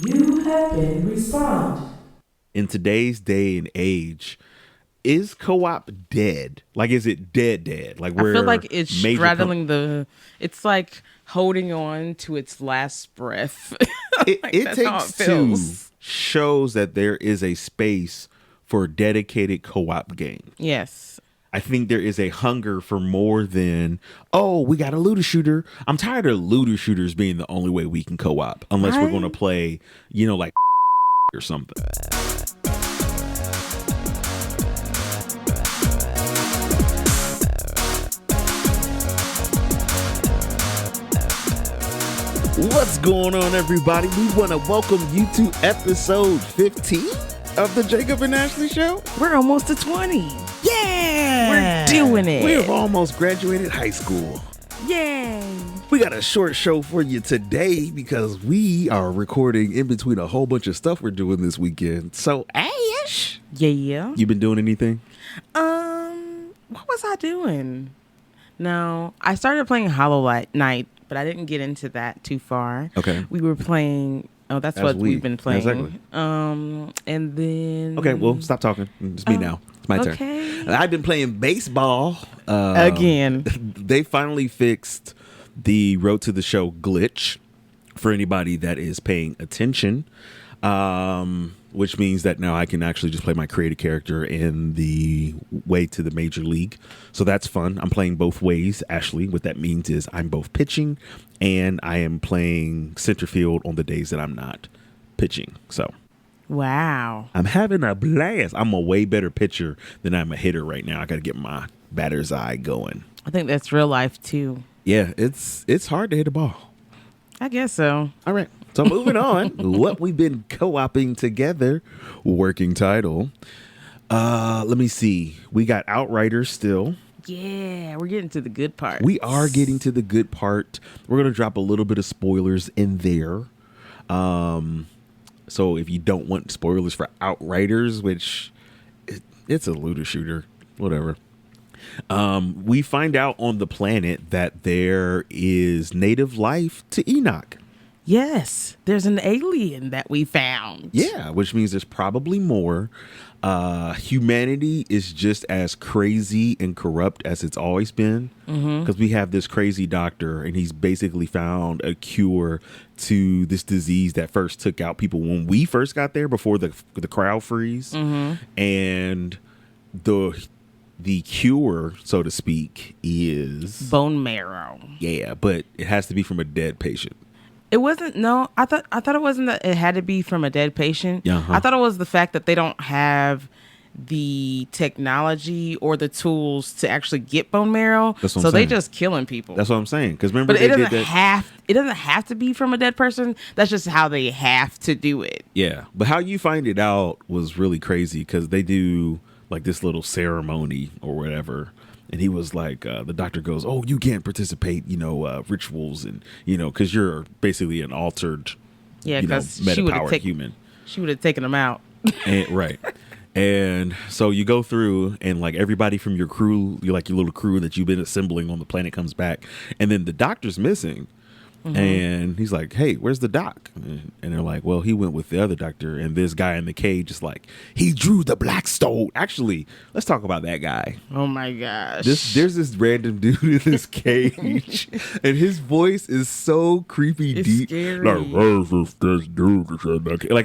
You have been responded. In today's day and age, is co-op dead? Like, is it dead? Like, I where feel like it's major straddling it's like holding on to its last breath. Like, it that's how takes it two feels. shows that there is a space for dedicated co-op games. Yes. I think there is a hunger for more than, oh, we got a looter shooter. I'm tired of looter shooters being the only way we can co-op, unless we're going to play, like or something. What's going on, everybody? We want to welcome you to episode 15 of the Jacob and Ashley Show. We're almost to 20. Yeah! We're doing it. We have almost graduated high school. Yay. We got a short show for you today because we are recording in between a whole bunch of stuff we're doing this weekend. So, Ash, Yeah. you been doing anything? What was I doing? No, I started playing Hollow Knight, but I didn't get into that too far. Okay. We were playing. Oh, that's what we've been playing. Exactly. And then. Okay, well, stop talking. It's me now. It's my turn. I've been playing baseball. Again. They finally fixed the Road to the Show glitch for anybody that is paying attention, which means that now I can actually just play my created character in the way to the major league. So that's fun. I'm playing both ways, Ashley. What that means is I'm both pitching and I am playing center field on the days that I'm not pitching. So Wow. I'm having a blast. I'm a way better pitcher than I'm a hitter right now. I got to get my batter's eye going. I think that's real life too. Yeah, it's hard to hit a ball. I guess so. All right. So moving on, what we've been co-oping together, working title. Let me see. We got Outriders still. Yeah, we're getting to the good part. We are getting to the good part. We're going to drop a little bit of spoilers in there. So if you don't want spoilers for Outriders, which it's a looter shooter, whatever. We find out on the planet that there is native life to Enoch. Yes, there's an alien that we found. Yeah, which means there's probably more. Humanity is just as crazy and corrupt as it's always been, because we have this crazy doctor and he's basically found a cure to this disease that first took out people when we first got there before the crowd freeze. And the cure, so to speak, is Bone marrow. Yeah, but it has to be from a dead patient. It wasn't. No, I thought it wasn't that it had to be from a dead patient. Uh-huh. I thought it was the fact that they don't have the technology or the tools to actually get bone marrow, so they just killing people. That's what I'm saying. Because remember, but it doesn't have to be from a dead person. That's just how they have to do it. Yeah, but how you find it out was really crazy because they do like this little ceremony or whatever. And he was like, the doctor goes, oh, you can't participate, rituals and, because you're basically an altered, meta-powered human. She would have taken him out. And, right. And so you go through and like everybody from your crew, your little crew that you've been assembling on the planet comes back. And then the doctor's missing. And he's like, hey, where's the doc? And they're like, well, he went with the other doctor. And this guy in the cage is like, he drew the black stone. Actually, let's talk about that guy. Oh, my gosh. There's this random dude in this cage. And his voice is so creepy. It's deep. scary. Like,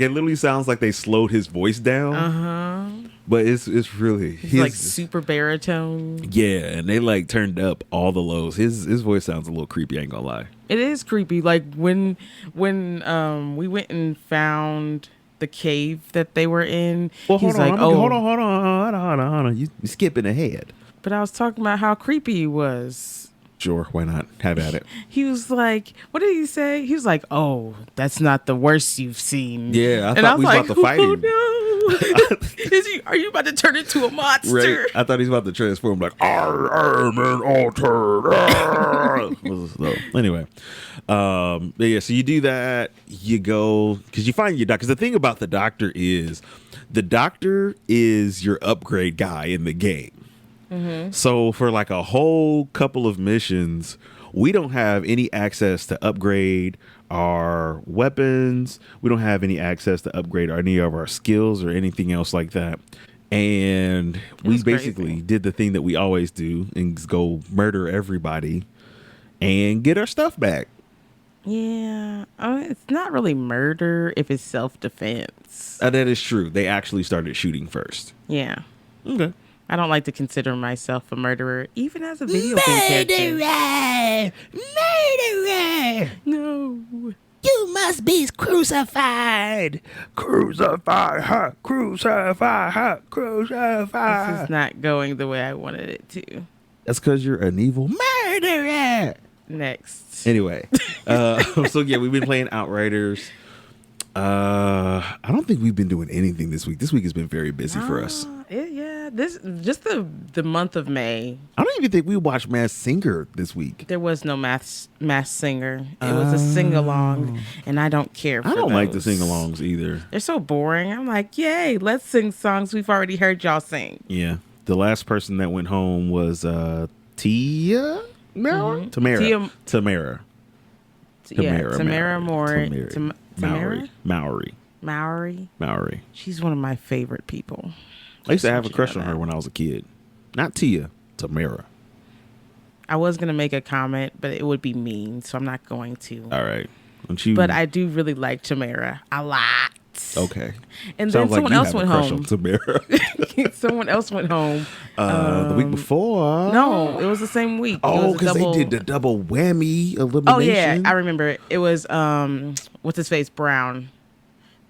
it literally sounds like they slowed his voice down. But it's really... He's like super baritone. Yeah, and they like turned up all the lows. His voice sounds a little creepy, I ain't gonna lie. It is creepy. Like when we went and found the cave that they were in. Well, he's hold like, on. You skipping ahead. But I was talking about how creepy he was. Sure, why not? Have at it. He was like, what did he say? He was like, oh, that's not the worst you've seen. Yeah, I thought we was about to fight him. No. Are you about to turn into a monster? Right. I thought he was about to transform like, I am an altered. So, anyway, yeah, so you do that, you go, because you find your doctor. Because the thing about the doctor is your upgrade guy in the game. So for like a whole couple of missions, we don't have any access to upgrade our weapons. We don't have any access to upgrade any of our skills or anything else like that. And we basically did the thing that we always do and go murder everybody and get our stuff back. Yeah, it's not really murder if it's self-defense. That is true. They actually started shooting first. Yeah. Okay. I don't like to consider myself a murderer, even as a video game character. Murderer! No. You must be crucified. Crucify her. Crucify her. Crucify. This is not going the way I wanted it to. That's because you're an evil murderer. Next. Anyway, so yeah, we've been playing Outriders. I don't think we've been doing anything this week. This week has been very busy for us. Yeah, this just the month of May. I don't even think we watched Masked Singer this week. There was no Masked Singer. It was a sing-along, and I don't care for I don't those. like the sing-alongs either. They're so boring. I'm like, yay, let's sing songs we've already heard y'all sing. Yeah. The last person that went home was Tia? Mm-hmm. Tamara. Maori. She's one of my favorite people. I used to have a crush on her when I was a kid. Not Tia, Tamara. I was going to make a comment, but it would be mean, so I'm not going to. All right. But I do really like Tamara a lot. Okay. And then someone else went home. Someone else went home. The week before. No, it was the same week. Oh, because they did the double whammy elimination. Oh, yeah. I remember it. It was, what's his face? Brown.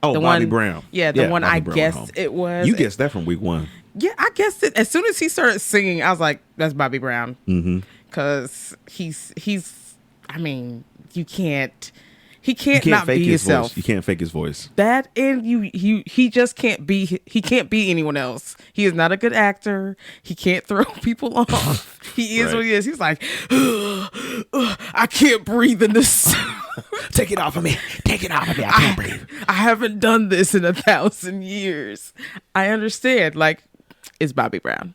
Oh, Bobby Brown. Yeah, the one I guessed it was. You guessed that from week one. Yeah, I guessed it. As soon as he started singing, I was like, that's Bobby Brown. Mm-hmm. Because he's, I mean, he can't not be himself. You can't fake his voice. That and he just can't be anyone else. He is not a good actor. He can't throw people off. He is what he is. He's like, I can't breathe in this. Take it off of me. Take it off of me. I can't breathe. I haven't done this in 1,000 years. I understand. Like, it's Bobby Brown.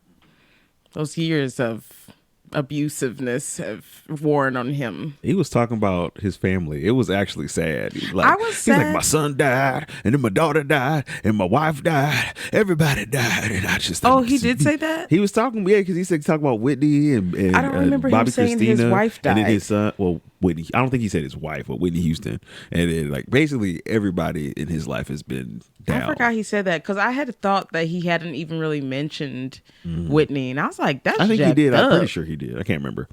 Those years of abusiveness have worn on him. He was talking about his family. It was actually sad. I was sad. He's like, my son died, and then my daughter died, and my wife died. Everybody died, and I just. Oh, he did say that? He was talking, because he said talk about Whitney and I don't remember Bobby him saying Christina, his wife died. and then his son. Well, Whitney. I don't think he said his wife, but Whitney Houston, and then like basically everybody in his life has been down. I forgot he said that because I had thought that he hadn't even really mentioned Whitney, and I was like, "That's." I think he did. Up. I'm pretty sure he did. I can't remember.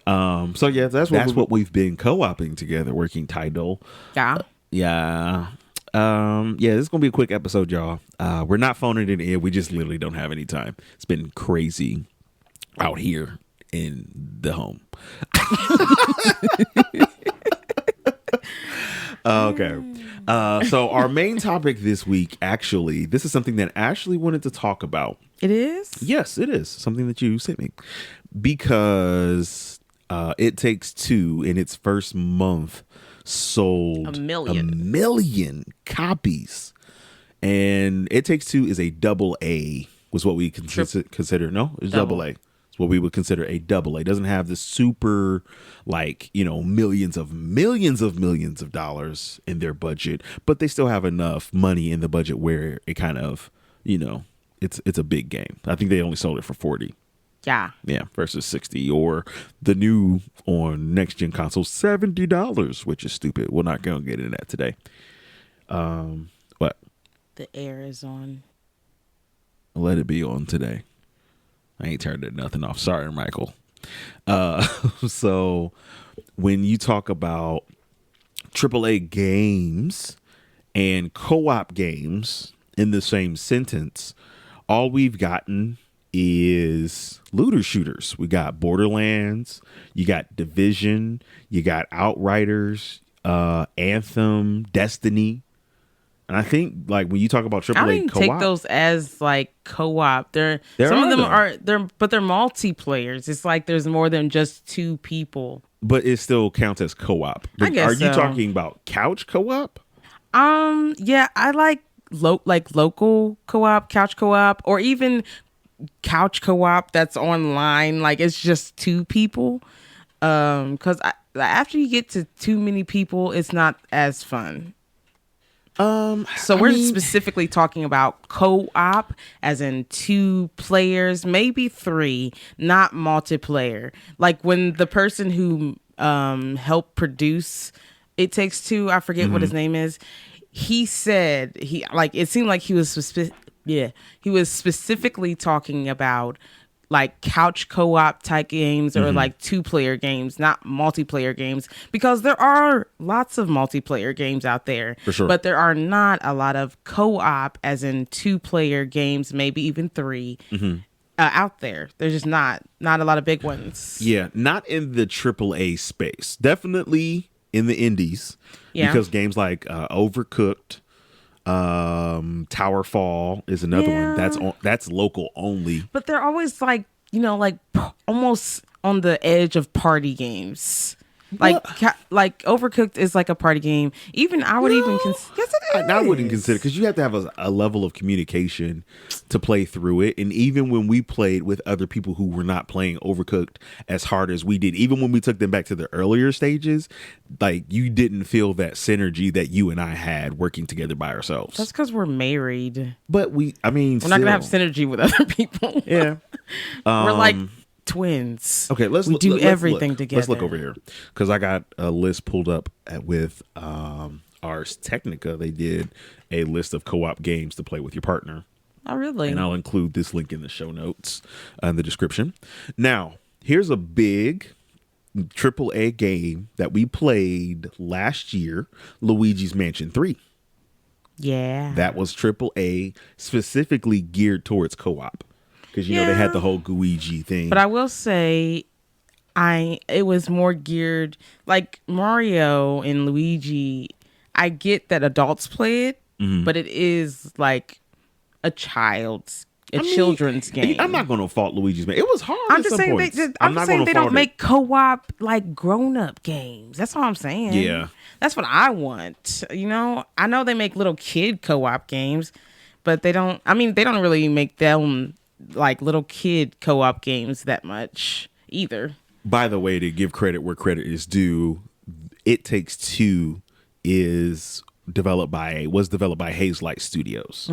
So yeah, that's what we've been co-oping together, working title. Yeah. Yeah. This is gonna be a quick episode, y'all. We're not phoning it in. We just literally don't have any time. It's been crazy out here in the home. Okay. So our main topic this week, actually, this is something that Ashley wanted to talk about. It is? Yes, it is. Something that you sent me. Because It Takes Two in its first month sold a million copies. And It Takes Two is a AA, was what we consider. No, it's double A. It's what we would consider a AA. It doesn't have the super, millions of dollars in their budget, but they still have enough money in the budget where it kind of, it's a big game. I think they only sold it for 40. Yeah. Yeah, versus 60, or the new on next gen console $70, which is stupid. We're not gonna get into that today. What? The air is on. Let it be on today. I ain't turned it nothing off. Sorry, Michael. So when you talk about AAA games and co-op games in the same sentence, all we've gotten is looter shooters. We got Borderlands, you got Division, you got Outriders, Anthem, Destiny. And I think when you talk about AAA I don't co-op, take those as co-op. Some of them are but they're multiplayers. It's like there's more than just two people. But it still counts as co-op. I guess you talking about couch co-op? Yeah, I like local co-op, couch co-op, or even couch co-op that's online. Like it's just two people. Because after you get to too many people, it's not as fun. So we're specifically talking about co-op, as in 2 players, maybe 3, not multiplayer. Like when the person who helped produce It Takes Two, I forget what his name is. He said it seemed like he was specifically talking about like couch co-op type games or like 2-player games, not multiplayer games, because there are lots of multiplayer games out there, for sure, but there are not a lot of co-op, as in 2-player games, maybe even 3 out there. There's just not a lot of big ones. Yeah, not in the AAA space. Definitely in the indies, because games like Overcooked, Towerfall is another one that's local only, but they're always like almost on the edge of party games. Like Overcooked is like a party game. Even I would even consider. Yes, it is. I wouldn't consider, because you have to have a level of communication to play through it. And even when we played with other people who were not playing Overcooked as hard as we did, even when we took them back to the earlier stages, like you didn't feel that synergy that you and I had working together by ourselves. That's because we're married. But we're not gonna have synergy with other people. Yeah, we're like twins. Okay, let's do everything together. Let's look over here, because I got a list pulled up with Ars Technica. They did a list of co-op games to play with your partner. Oh, really? And I'll include this link in the show notes in the description. Now, here's a big AAA game that we played last year, Luigi's Mansion 3. Yeah. That was AAA, specifically geared towards co-op. Because, they had the whole Guigi thing. But I will say, it was more geared, like Mario and Luigi, I get that adults play it, but it is like a children's game. I'm not going to fault Luigi's Mansion. It was hard. I'm just saying they don't make co-op like grown-up games. That's all I'm saying. Yeah. That's what I want. I know they make little kid co-op games, but they don't really make them like little kid co-op games that much either. By the way, to give credit where credit is due, It Takes Two was developed by Hazelight Studios.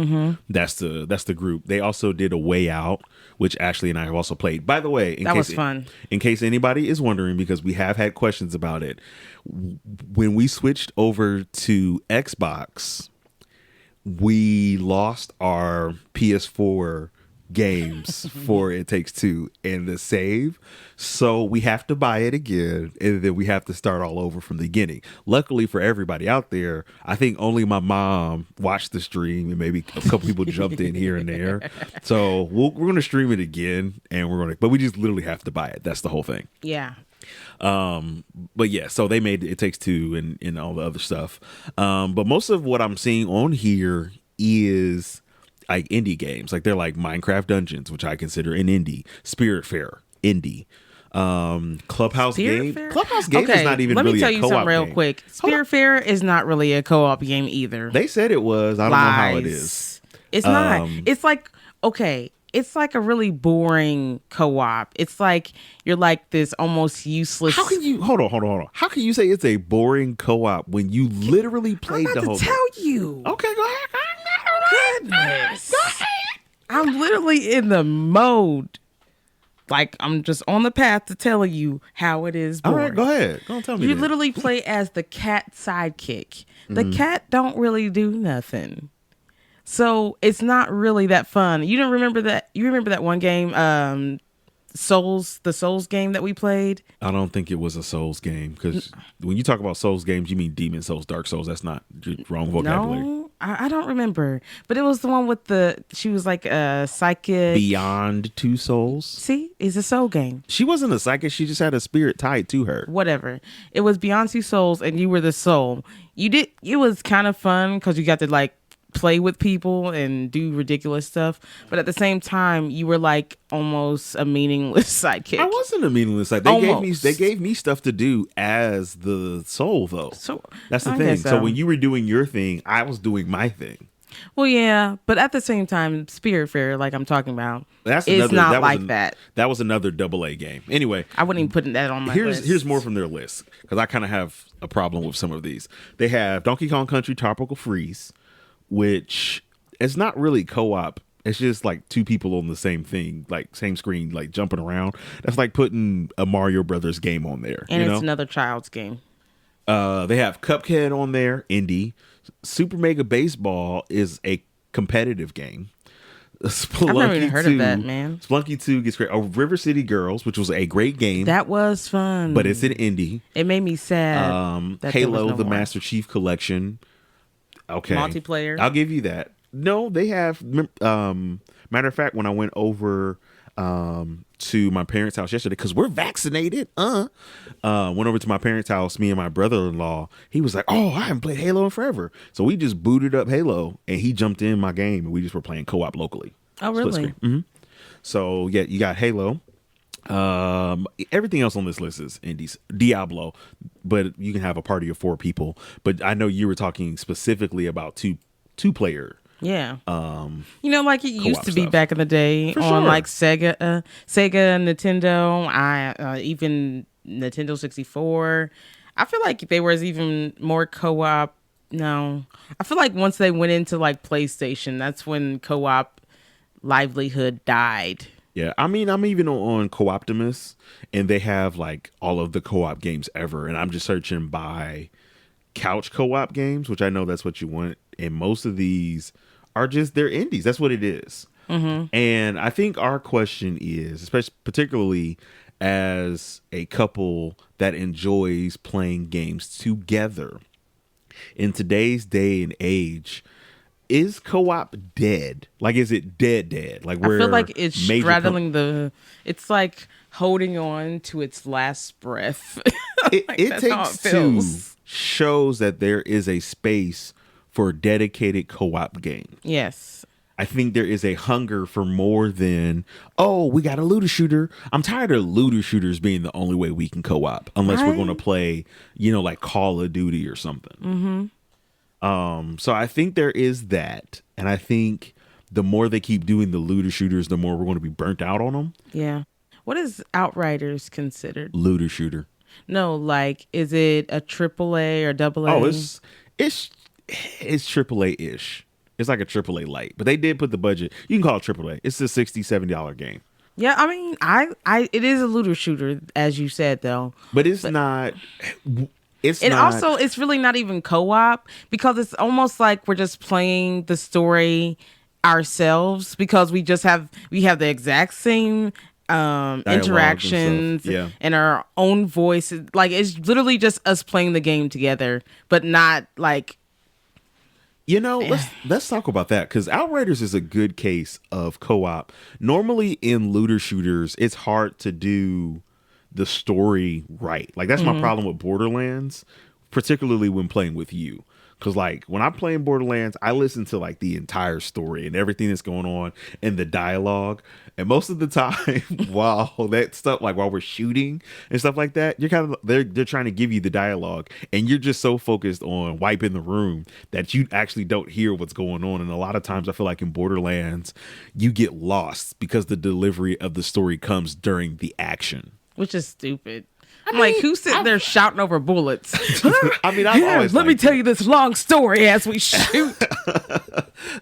That's the group. They also did A Way Out, which Ashley and I have also played. By the way, was fun. In case anybody is wondering, because we have had questions about it, when we switched over to Xbox, we lost our PS4 games for It Takes Two and the save, so we have to buy it again, and then we have to start all over from the beginning. Luckily for everybody out there, I think only my mom watched the stream, and maybe a couple people jumped in here and there. So we're going to stream it again, and but we just literally have to buy it. That's the whole thing. Yeah. But yeah, so they made It Takes Two and all the other stuff. But most of what I'm seeing on here is like indie games. Like they're like Minecraft Dungeons, which I consider an indie. Spiritfarer, indie. Clubhouse Game. Clubhouse Game is not even really a co-op game. Let me tell you something real quick. Spiritfarer is not really a co-op game either. They said it was. I don't know how it is. It's not. It's like, okay, it's like a really boring co-op. It's like you're like this almost useless. How can you hold on? How can you say it's a boring co-op when you literally played the whole thing? I'm about to tell you. Okay, go ahead. Goodness. Go ahead. I'm literally in the mode. Like, I'm just on the path to tell you how it is boring. All right, go ahead. Go on, tell me. You literally play as the cat sidekick. The cat don't really do nothing. So it's not really that fun. You don't remember that? You remember that one game, the Souls game that we played? I don't think it was a Souls game, because when you talk about Souls games, you mean Demon Souls, Dark Souls. That's not wrong vocabulary. No, I don't remember. But it was the one with she was like a psychic. Beyond Two Souls? See? It's a soul game. She wasn't a psychic. She just had a spirit tied to her. Whatever. It was Beyond Two Souls, and you were the soul. It was kind of fun because you got to like play with people and do ridiculous stuff, but at the same time you were like almost a meaningless sidekick. I wasn't a meaningless sidekick. They gave me stuff to do as the soul, though. So that's the thing. So when you were doing your thing, I was doing my thing. Well, yeah, but at the same time, Spiritfarer, like I'm talking about, That's it's another, not that like was that. That was another AA game. Anyway, I wouldn't even put that on my list. here's more from their list because I kind of have a problem with some of these. They have Donkey Kong Country Tropical Freeze, which is not really co-op. It's just like two people on the same thing, like same screen, like jumping around. That's like putting a Mario Brothers game on there. And you it's know? another child's game. They have Cuphead on there, indie. Super Mega Baseball is a competitive game. Spelunky I've never even heard 2, of that, man. Spelunky 2 gets great. Oh, River City Girls, which was a great game. That was fun. But it's an indie. It made me sad. that there was Halo, no the more. Master Chief Collection. Okay. Multiplayer. I'll give you that. No, they have. Matter of fact, when I went over to my parents' house yesterday, because we're vaccinated, went over to my parents' house, me and my brother-in-law, he was like, oh, I haven't played Halo in forever. So we just booted up Halo, and he jumped in my game, and we just were playing co-op locally. Oh, Split really? screen. So, yeah, you got Halo. Everything else on this list is indies. Diablo, but you can have a party of 4 people. But I know you were talking specifically about two-player. Yeah. Like it used to be stuff. back in the day For on sure. like Sega, Nintendo, even Nintendo 64. I feel like there was even more co-op. No, I feel like once they went into like PlayStation, that's when co-op livelihood died. Yeah, I mean, I'm even on Co-Optimus, and they have like all of the co-op games ever, and I'm just searching by couch co-op games, which I know that's what you want, and most of these are just they're indies. That's what it is. And I think our question is, especially particularly as a couple that enjoys playing games together in today's day and age, is co-op dead? Like, is it dead? Like, I where feel like it's major straddling it's like holding on to its last breath. it That's how takes it two feels. shows that there is a space for dedicated co-op games. Yes. I think there is a hunger for more than, oh, we got a looter shooter. I'm tired of looter shooters being the only way we can co-op, unless we're Right. going to play, like Call of Duty or something. So I think there is that, and I think the more they keep doing the looter shooters, the more we're going to be burnt out on them. Yeah. What is Outriders considered? Looter shooter. No, like, is it a AAA or AA? Oh, it's AAA-ish. It's like a AAA light, but they did put the budget. You can call it AAA. It's a $60, $70 game, Yeah, I mean, it is a looter shooter, as you said, though. but it's not. It's And not. also, it's really not even co-op because it's almost like we're just playing the story ourselves because we have the exact same interactions yeah. and our own voices. Like, it's literally just us playing the game together, but not like. Let's talk about that, because Outriders is a good case of co-op. Normally in looter shooters, it's hard to do the story right. Like, that's my problem with Borderlands, particularly when playing with you. Because, like, when I'm playing Borderlands, I listen to, like, the entire story and everything that's going on and the dialogue. And most of the time, while we're shooting and stuff like that, you're kind of, they're trying to give you the dialogue. And you're just so focused on wiping the room that you actually don't hear what's going on. And a lot of times I feel like in Borderlands, you get lost because the delivery of the story comes during the action. Which is stupid. I'm like, who's sitting there shouting over bullets? I mean, I've always Let me liked tell you this long story as we shoot.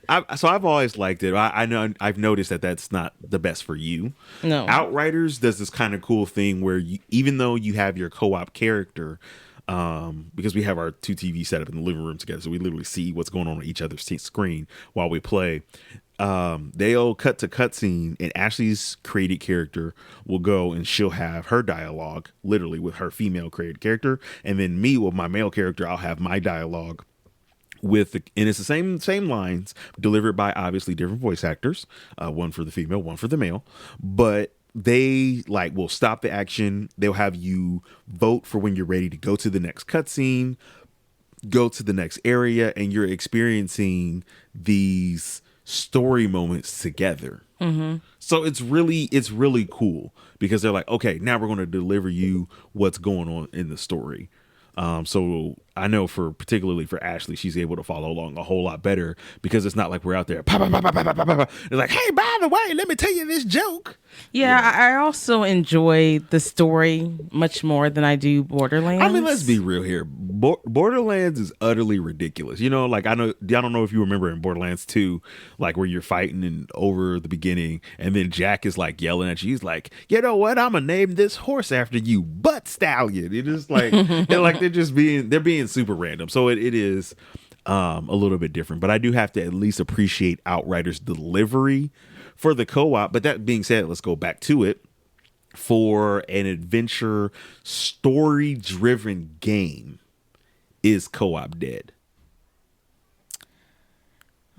I've always liked it. I know I've noticed that that's not the best for you. No. Outriders does this kind of cool thing where even though you have your co-op character, because we have our 2 TVs set up in the living room together, so we literally see what's going on each other's screen while we play. They'll cut to cutscene, and Ashley's created character will go and she'll have her dialogue literally with her female created character, and then me with my male character, I'll have my dialogue and it's the same lines delivered by obviously different voice actors, one for the female, one for the male, but they will stop the action. They'll have you vote for when you're ready to go to the next cutscene, go to the next area, and you're experiencing these story moments together. So it's really cool because they're like, okay, now we're going to deliver you what's going on in the story. So I know particularly for Ashley, she's able to follow along a whole lot better because it's not like we're out there. Pa, pa, pa, pa, pa, pa, pa, pa. It's like, hey, by the way, let me tell you this joke. Yeah, I also enjoy the story much more than I do Borderlands. I mean, let's be real here. Borderlands is utterly ridiculous. You know, like I don't know if you remember in Borderlands 2, like where you're fighting and over the beginning, and then Jack is like yelling at you. He's like, you know what? I'm gonna name this horse after you, Butt Stallion. It is like they're being super random. So it is a little bit different. But I do have to at least appreciate Outrider's delivery for the co-op. But that being said, let's go back to it. For an adventure story-driven game, is co-op dead?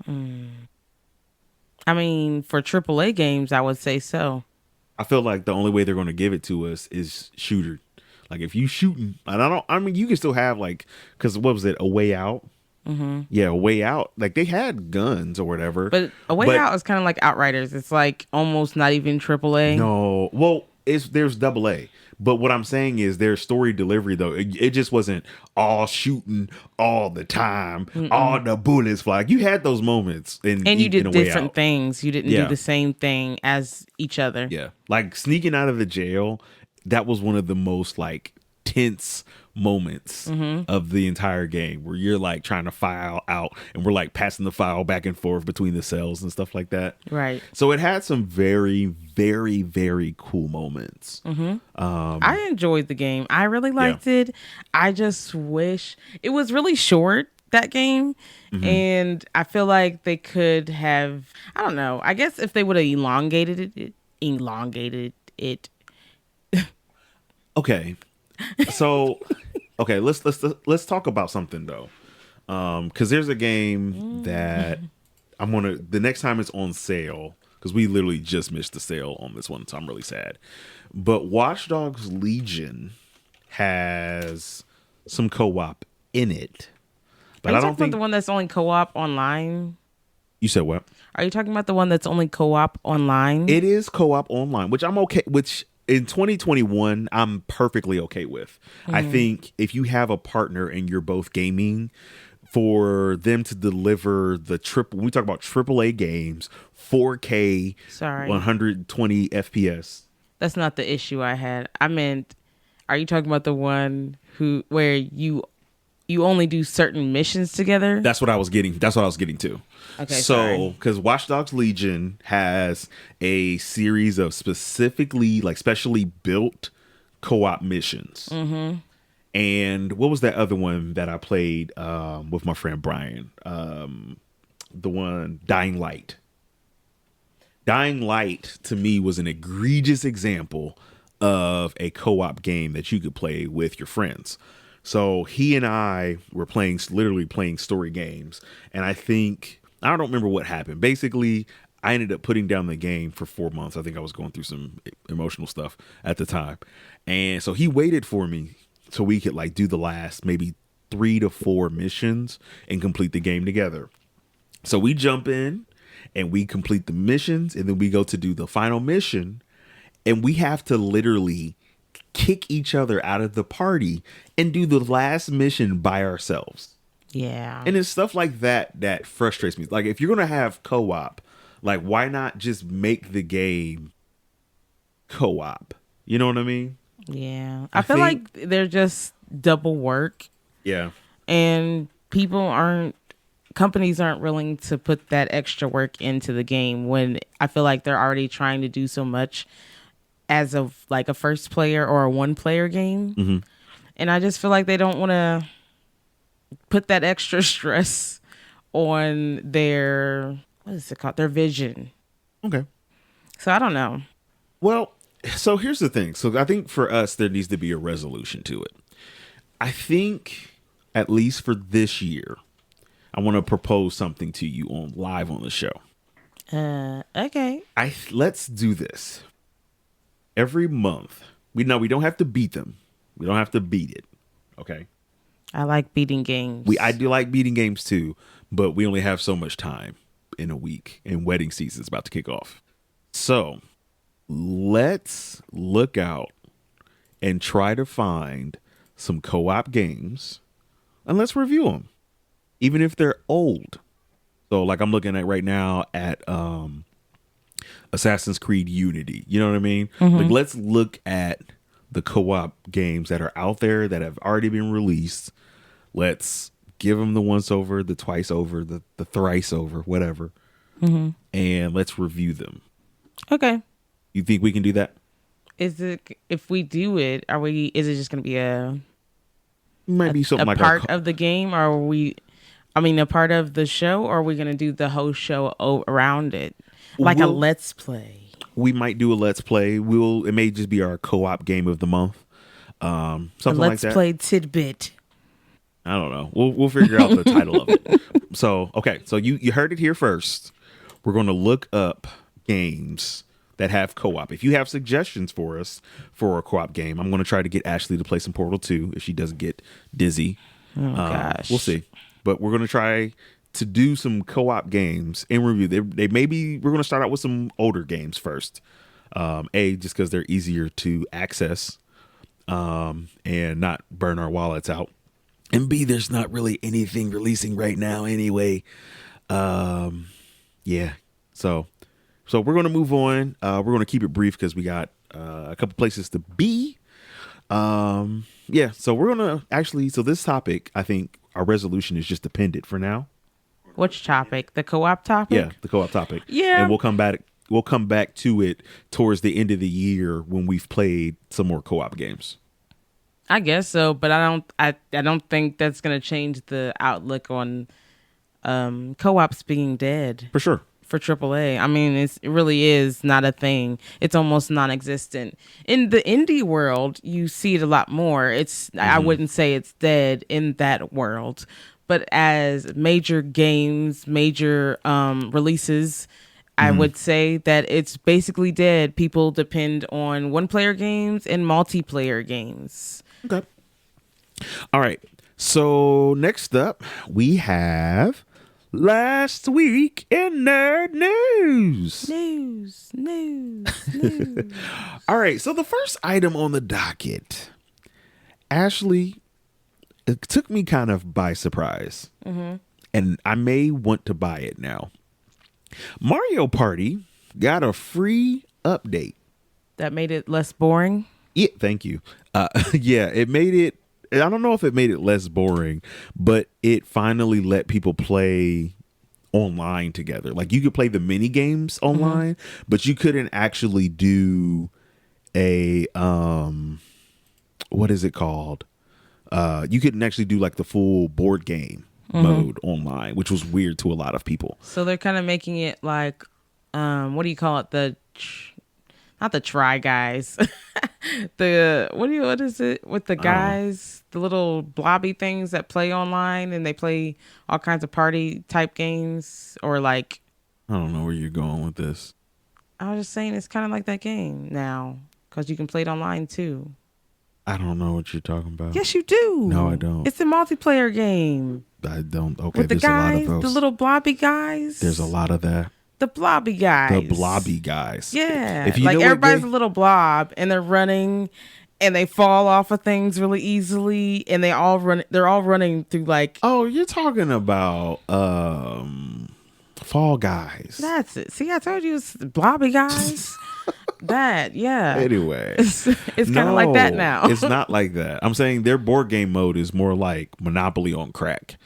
I mean, for AAA games, I would say so. I feel like the only way they're going to give it to us is shooter. Like if you shooting, and I mean, you can still have like, because what was it, A Way Out? Mm-hmm. Yeah, A Way Out. Like they had guns or whatever. But A Way Out is kind of like Outriders. It's like almost not even AAA. No, well, there's AA. But what I'm saying is their story delivery, though, it just wasn't all shooting all the time, all the bullets fly. You had those moments. And you did different things. You didn't do the same thing as each other. Yeah. Like sneaking out of the jail, that was one of the most like tense moments of the entire game where you're like trying to file out and we're like passing the file back and forth between the cells and stuff like that. Right. So it had some very, very, very cool moments. I enjoyed the game. I really liked it. I just wish it was really short, that game. And I feel like they could have, I don't know, I guess if they would have elongated it. Okay. So, okay, let's talk about something though, because there's a game that the next time it's on sale, because we literally just missed the sale on this one, so I'm really sad. But Watch Dogs Legion has some co-op in it, but I don't think the one that's only co-op online. You said what? Are you talking about the one that's only co-op online? It is co-op online, which I'm okay. Which in 2021, I'm perfectly okay with. I think if you have a partner and you're both gaming, for them to deliver when we talk about AAA games, 4K, 120 FPS. That's not the issue I had. I meant, are you talking about the one where you only do certain missions together? That's what I was getting to. Okay, so because Watch Dogs Legion has a series of specially built co-op missions. And what was that other one that I played with my friend Brian? The one Dying Light. Dying Light to me was an egregious example of a co-op game that you could play with your friends. So he and I were literally playing story games. And I don't remember what happened. Basically, I ended up putting down the game for 4 months. I think I was going through some emotional stuff at the time. And so he waited for me so we could like do the last maybe 3 to 4 missions and complete the game together. So we jump in and we complete the missions, and then we go to do the final mission, and we have to literally kick each other out of the party and do the last mission by ourselves. Yeah. And it's stuff like that frustrates me. Like if you're going to have co-op, like why not just make the game co-op? You know what I mean? Yeah. I feel like they're just double work. Yeah. And companies aren't willing to put that extra work into the game when I feel like they're already trying to do so much as of like a first player or a one player game. And I just feel like they don't want to put that extra stress on their, what is it called? Their vision. Okay. So I don't know. Well, so here's the thing. So I think for us, there needs to be a resolution to it. I think at least for this year, I want to propose something to you live on the show. Okay. Let's do this. Every month, we don't have to beat them. We don't have to beat it. Okay. I like beating games. I do like beating games too, but we only have so much time in a week, and wedding season's about to kick off. So let's look out and try to find some co-op games and let's review them, even if they're old. So like I'm looking at right now at Assassin's Creed Unity. You know what I mean? Like let's look at the co-op games that are out there that have already been released. Let's give them the once over, the twice over, the thrice over, whatever. And let's review them. Okay. You think we can do that? Is it, if we do it, is it just going to be Might be something like part of the game, or a part of the show, or are we going to do the whole show around it? Like a let's play. We might do a let's play. It may just be our co-op game of the month. Something like that. Let's play tidbit. I don't know. We'll figure out the title of it. So, okay. So you heard it here first. We're going to look up games that have co-op. If you have suggestions for us for a co-op game, I'm going to try to get Ashley to play some Portal 2 if she doesn't get dizzy. Oh, gosh. We'll see. But we're going to try to do some co-op games and review. We're going to start out with some older games first. Just because they're easier to access and not burn our wallets out. And B, there's not really anything releasing right now anyway. Yeah. So we're going to move on. We're going to keep it brief because we got a couple places to be. Yeah. So we're going to so this topic, I think our resolution is just appended for now. Which topic? The co-op topic? Yeah, the co-op topic. Yeah. And we'll come back to it towards the end of the year when we've played some more co-op games. I guess so, but I don't think that's going to change the outlook on co-ops being dead. For sure. For AAA. I mean, it really is not a thing. It's almost non-existent. In the indie world, you see it a lot more. I wouldn't say it's dead in that world, but as major games, major releases, I would say that it's basically dead. People depend on one-player games and multiplayer games. Okay. All right. So next up, we have last week in nerd news. News. All right. So the first item on the docket, Ashley, it took me kind of by surprise, and I may want to buy it now. Mario Party got a free update that made it less boring. Yeah, thank you. Yeah, it made it. I don't know if it made it less boring, but it finally let people play online together. Like you could play the mini games online, but you couldn't actually do a what is it called? You couldn't actually do like the full board game mode online, which was weird to a lot of people. So they're kind of making it like what do you call it? Not the Try Guys. What is it with the guys? The little blobby things that play online and they play all kinds of party type games, or like, I don't know where you're going with this. I was just saying it's kind of like that game now because you can play it online too. I don't know what you're talking about. Yes, you do. No, I don't. It's a multiplayer game. I don't. Okay, with the there's guys, a lot of those. the little blobby guys. There's a lot of that. The blobby guys. The blobby guys. Yeah. If you like know everybody's a little blob and they're running and they fall off of things really easily and they're all running through like. Oh, you're talking about Fall Guys. That's it. See, I told you it's blobby guys. That, yeah. Anyway. It's kind of like that now. It's not like that. I'm saying their board game mode is more like Monopoly on crack.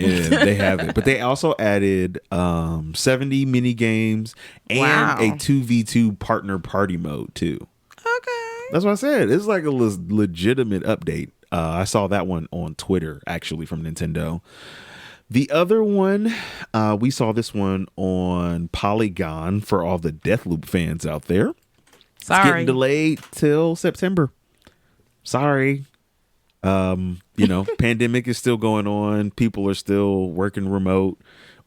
And they have it, but they also added 70 mini games and a 2v2 partner party mode too. Okay, that's what I said. It's like a legitimate update. I saw that one on Twitter actually from Nintendo. The other one, we saw this one on Polygon for all the Deathloop fans out there. Sorry, it's getting delayed till September. Sorry. Pandemic is still going on. People are still working remote.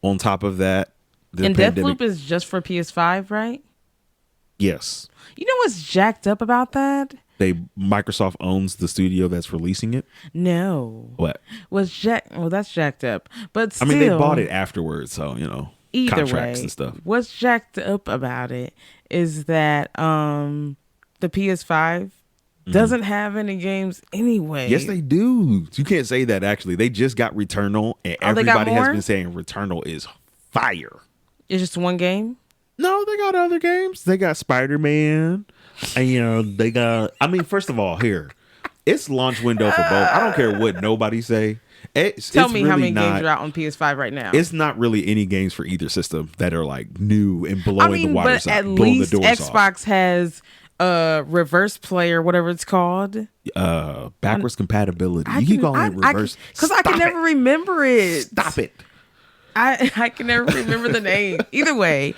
On top of that, and Deathloop is just for PS5, right? Yes. You know what's jacked up about that? Microsoft owns the studio that's releasing it. No. What? Well, that's jacked up. But still, I mean, they bought it afterwards, so either contracts way, and stuff. What's jacked up about it is that the PS5 doesn't have any games anyway. Yes, they do. You can't say that, actually. They just got Returnal, and everybody has been saying Returnal is fire. It's just one game? No, they got other games. They got Spider-Man. And, they got... I mean, first of all, here. It's launch window for both. I don't care what nobody say. Tell me how many games are out on PS5 right now. It's not really any games for either system that are, like, new and blowing the waters out. At least Xbox has... reverse play or whatever it's called. Backwards compatibility. You keep calling it reverse because I can never remember it. Stop it. I can never remember the name. Either way,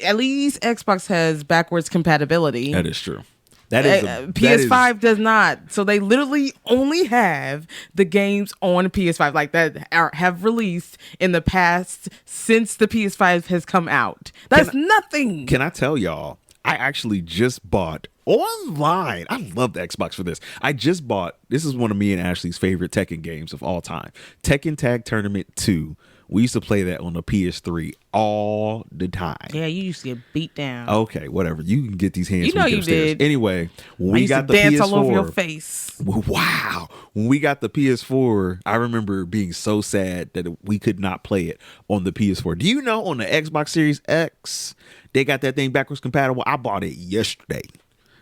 at least Xbox has backwards compatibility. That is true. That is PS5 does not. So they literally only have the games on PS5 like that have released in the past since the PS5 has come out. That's nothing. Can I tell y'all? I actually just bought online. I love the Xbox for this. I just bought, this is one of me and Ashley's favorite Tekken games of all time. Tekken Tag Tournament 2. We used to play that on the PS3 all the time. Yeah, you used to get beat down. Okay, whatever. You can get these hands. You know you did. Anyway, when we got the dance PS4, all over your face. Wow. When we got the PS4, I remember being so sad that we could not play it on the PS4. Do you know on the Xbox Series X, they got that thing backwards compatible? I bought it yesterday.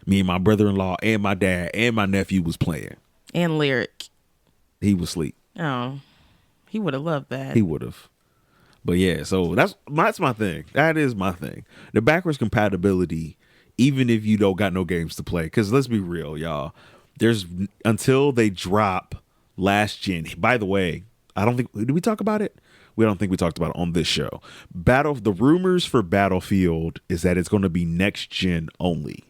Me and my brother-in-law and my dad and my nephew was playing. And Lyric. He was asleep. Oh. He would have loved that. He would have. But yeah, so that's my thing. That is my thing. The backwards compatibility, even if you don't got no games to play, because let's be real, y'all. There's until they drop last gen. By the way, I don't think, did we talk about it? We don't think we talked about it on this show. The rumors for Battlefield is that it's going to be next gen only.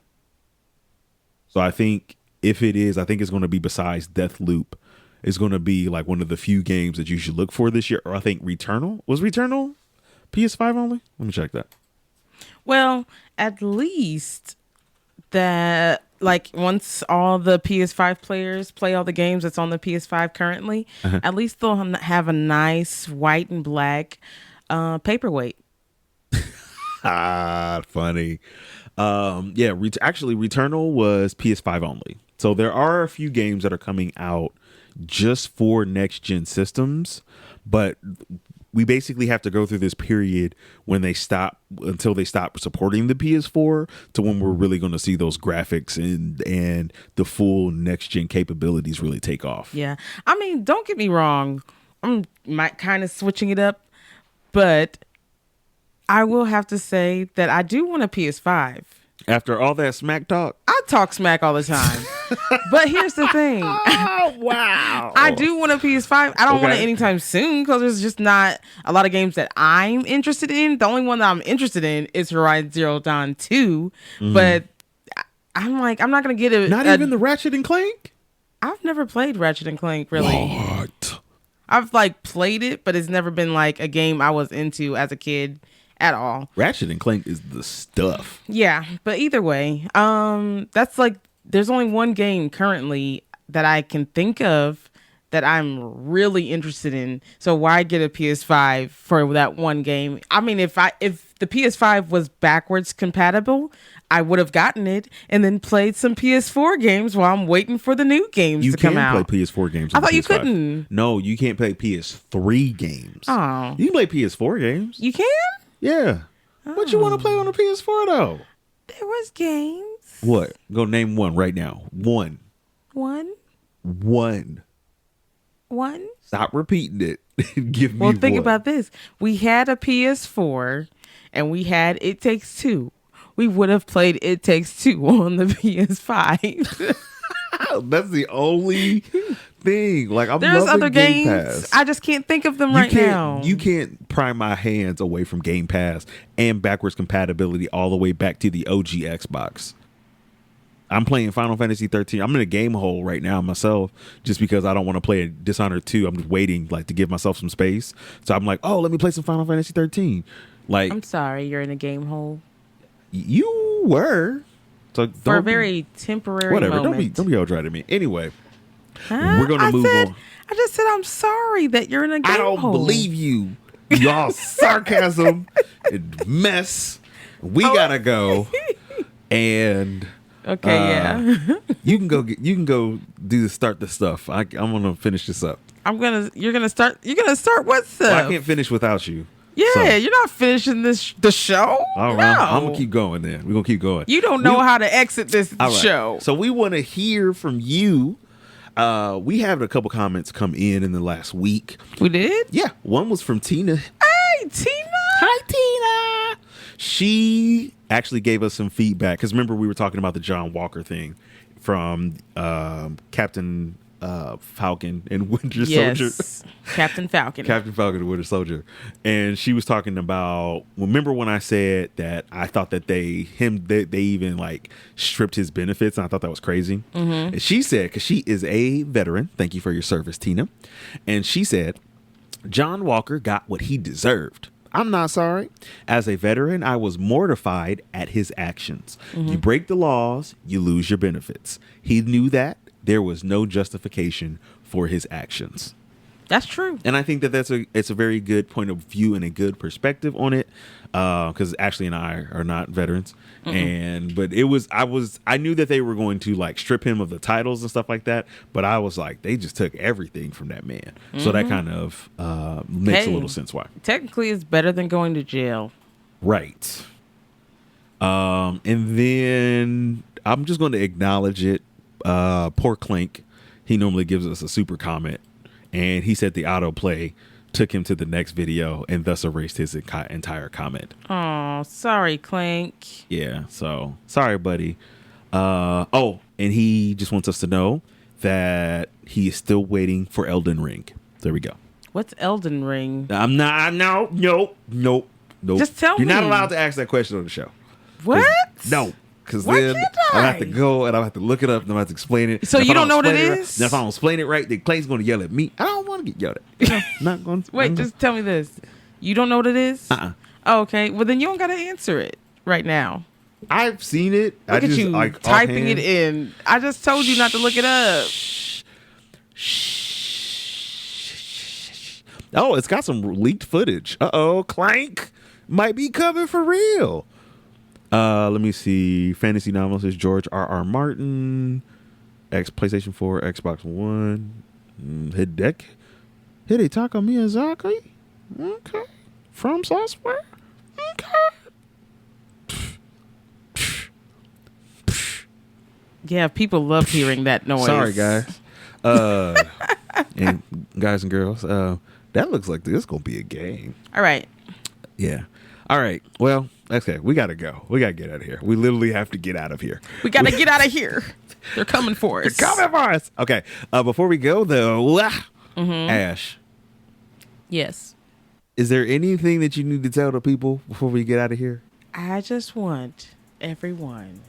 So I think if it is, I think it's going to be besides Deathloop. It's going to be like one of the few games that you should look for this year. Or I think Returnal. Was Returnal PS5 only? Let me check that. Well, at least that, like, once all the PS5 players play all the games that's on the PS5 currently, at least they'll have a nice white and black paperweight. Funny. Actually, Returnal was PS5 only. So there are a few games that are coming out just for next gen systems, but we basically have to go through this period until they stop supporting the PS4 to when we're really going to see those graphics and the full next gen capabilities really take off. Yeah. I mean, don't get me wrong. I'm kind of switching it up, but I will have to say that I do want a PS5. After all that smack talk? I talk smack all the time. But here's the thing. Oh, wow. I do want a PS5. I don't want it anytime soon because there's just not a lot of games that I'm interested in. The only one that I'm interested in is Horizon Zero Dawn 2. But I'm like, I'm not going to get it. Not even the Ratchet and Clank? I've never played Ratchet and Clank, really. What? I've like played it, but it's never been like a game I was into as a kid at all. Ratchet and Clank is the stuff. Yeah, but either way, that's like, there's only one game currently that I can think of that I'm really interested in. So why get a PS5 for that one game? I mean, if the PS5 was backwards compatible, I would have gotten it and then played some PS4 games while I'm waiting for the new games to come out. You can play PS4 games. I thought you couldn't. No, you can't play PS3 games. Oh, you can play PS4 games. You can? Yeah. Oh. What you want to play on the PS4 though? There was games. What? Go name one right now. One. Stop repeating it. Give me one. Well, think about this. We had a PS4 and we had It Takes Two. We would have played It Takes Two on the PS5. That's the only thing. Like, there's other games. Pass. I just can't think of them now. You can't pry my hands away from Game Pass and backwards compatibility all the way back to the OG Xbox. I'm playing Final Fantasy 13. I'm in a game hole right now myself just because I don't want to play Dishonored 2. I'm just waiting like to give myself some space. So I'm like, oh, let me play some Final Fantasy 13. Like, I'm sorry, you're in a game hole. You were. So for a very temporary moment. Don't be all dry to me. Anyway, we're going to move on. I just said I'm sorry that you're in a game hole. I don't believe you. Y'all sarcasm and mess. We got to go. And Okay, yeah. You can go start the stuff. I'm gonna finish this up. You're gonna start what stuff? Well, I can't finish without you. Yeah, So, you're not finishing the show. all right, I'm gonna keep going then. We're gonna keep going. You don't know how to exit this show. So we want to hear from you. We had a couple comments come in the last week. We did? Yeah, one was from Tina. Hey, Tina. Hi, Tina. She actually gave us some feedback because remember we were talking about the John Walker thing from Captain Falcon and Winter Soldier. Captain Falcon. Captain Falcon and Winter Soldier. And she was talking about, remember when I said that I thought that they even like stripped his benefits, and I thought that was crazy. And she said, because she is a veteran, thank you for your service, Tina. And she said, John Walker got what he deserved. I'm not sorry. As a veteran, I was mortified at his actions. You break the laws, you lose your benefits. He knew that. There was no justification for his actions. That's true. And I think that it's a very good point of view and a good perspective on it. Because Ashley and I are not veterans. But I knew that they were going to like strip him of the titles and stuff like that. But I was like, they just took everything from that man. So that kind of makes a little sense why. Technically, it's better than going to jail. Right. And then I'm just going to acknowledge it. Poor Clink, he normally gives us a super comment, and he said the autoplay took him to the next video and thus erased his entire comment. Oh, sorry, Clink. Yeah, so sorry, buddy. And he just wants us to know that he is still waiting for Elden Ring. There we go. What's Elden Ring? Nope. Just tell me. You're not allowed to ask that question on the show. What? No. Because Why then can't I'll I? have to go and I'll have to look it up and I'll have to explain it. So you don't know what it Right, is? now if I don't explain it right, the Clay's going to yell at me. I don't want to get yelled at. Not going to. Wait, just tell me this. You don't know what it is? Uh-uh. Oh, okay. Well, then you don't got to answer it right now. I've seen it. Look at you typing it in. I just told you not to look it up. Oh, it's got some leaked footage. Clank might be coming for real. Let me see. Fantasy novelist is George R.R. Martin. PlayStation 4, Xbox One. Hidetaka Miyazaki. Okay. From Software. Okay. Yeah, people love hearing that noise. Sorry, guys. And guys and girls, that looks like this is going to be a game. All right. Yeah. All right. Well, okay. We got to go. We got to get out of here. We literally have to get out of here. We got to get out of here. They're coming for us. They're coming for us. Okay. Before we go, though, Ash. Yes. Is there anything that you need to tell the people before we get out of here? I just want everyone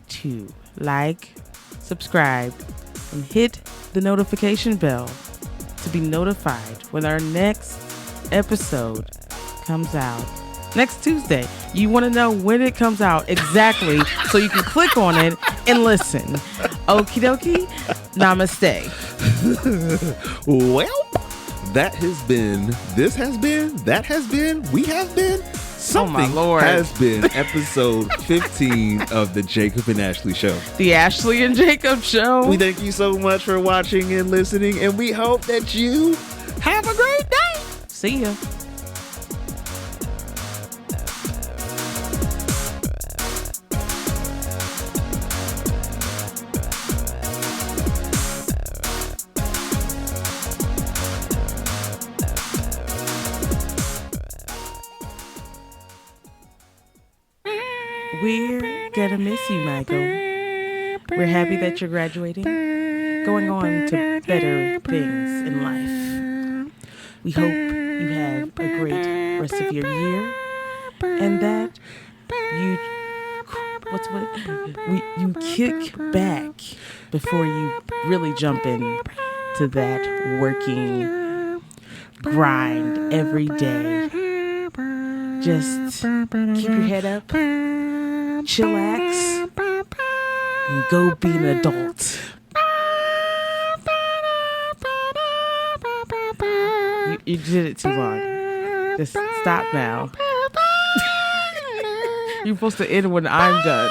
to like, subscribe, and hit the notification bell to be notified when our next episode comes out. Next Tuesday. You want to know when it comes out exactly so you can click on it and listen. Okie dokie. Namaste. Well, that has been, we have been, something Lord. has been episode 15 of the Jacob and Ashley Show. The Ashley and Jacob Show. We thank you so much for watching and listening, and we hope that you have a great day. See ya. We're gonna miss you, Michael. We're happy that you're graduating, going on to better things in life. We hope you have a great rest of your year, and that you you kick back before you really jump in to that working grind every day. Just keep your head up, chillax, and go be an adult. You did it too long. Just stop now. You're supposed to end when I'm done.